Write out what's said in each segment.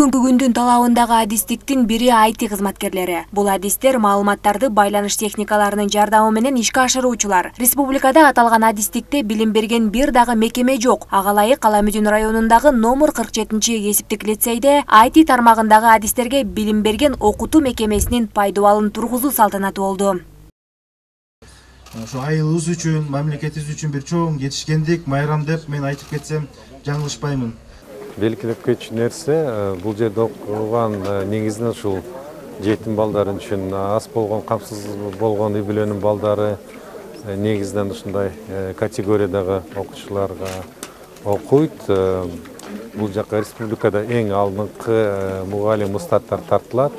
Бүгүнкү күндүн талабындагы адистиктин бири IT кызматкерлери. Бул адистер маалыматтарды байланыш техникаларынын жардамы менен ишке ашыруучулар. Республикада аталган адистикте билим берген бир дагы мекеме жок. Ага ылайык Ала Мүдүн районундагы номер 47-кесиптик лицейде IT тармагындагы адистерге билим берген окутуу мекемесинин пайдубалын тургузуу салтанаты болду. Ошо айылыбыз үчүн, мамлекетибиз үчүн бир чоң жетишкендик, майрам деп мен айтып кетсем жаңылышпаймын. Белгилеп нерсе бул жерде окуган негизинен ушул жетим балдар үчүн аз болгон, камсыз болгон үй бүлөнүн балдары негизинен ушундай категориядагы окуучуларга окуйт. Бул жака республикада эң алдыңкы мугалим устаттар тартылат.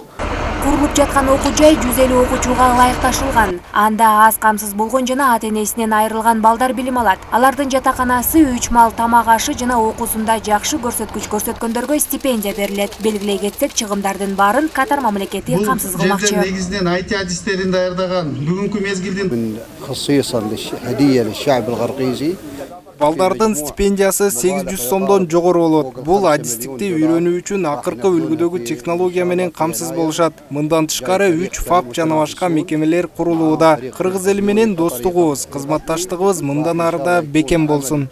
Курулуп жаткан окуу жай 150 окуучуга ылайыкташылган. Анда аз камсыз болгон жана ата-энесинен айрылган балдар билим алат. Алардын жатаканасы 3 мал тамак ашы жана окуусунда жакшы көрсөткүч көрсөткөндөргө стипендия берилет. Белгилей кетсек, чыгымдардын баарын Катар мамлекети камсыз кылмакчы. Бул негизинен IT адистерин даярдаган бүгүнкү мезгилдин Балдардын стипендиясы 800 сомдон жогору болот. Бул адистикти үйрөнүү үчүн акыркы үлгүдөгү технология менен камсыз болушат. Мындан тышкары 3 ФАП жана башка мекемелер курулууда. Кыргыз эли менен достугубуз, кызматташтыгыбыз мындан ары да бекем болсун.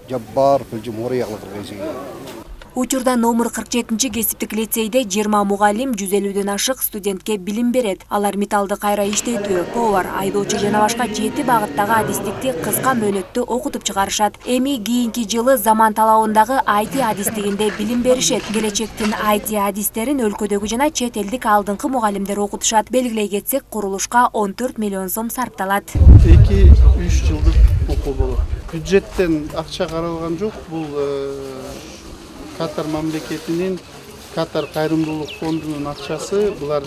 Учурда номер 47-кесиптик лицейде 20 мугалим 150дөн ашык студентке билим берет. Алар металлды кайра иштетүү, повар, айдоочу жана башка 7 багыттагы адистикти кыска мөөнөттө окутуп чыгарышат. Эми кийинки жылы заман талабындагы IT адистигинде билим беришет. Келечектин IT адистерин өлкөдөгү жана чет элдик алдыңкы мугалимдер окутушат. Белгилей кетсек, курулушка 14 миллион сом сарпталат. 2-3 жылдык окуу болот. Бюджеттен акча каралган жок. Бул Катар мамлекетинин Катар кайрымдуулук фондунун акчасы. Булар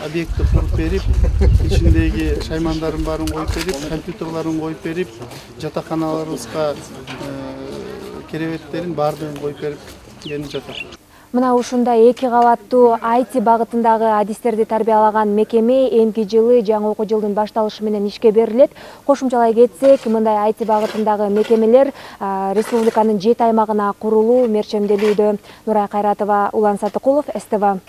объектти куруп берип, ичиндеги шаймандарын баарын коюп берип, компьютерларын коюп берип, жатаканаларыбызга керебеттерин баардыгын коюп берип келип жатат. Мына ушундай 2 кабаттуу IT багытындагы адистерди тарбиялаган мекеме эмки жылы жаңы окуу жылдын башталышы менен ишке берилет. Кошумчалай кетсек, мындай IT багытындагы мекемелер республиканын 7 аймагына курулуу мерчемделүүдө. Нурай Кайратова, Улан Сатыкулов, СТВ.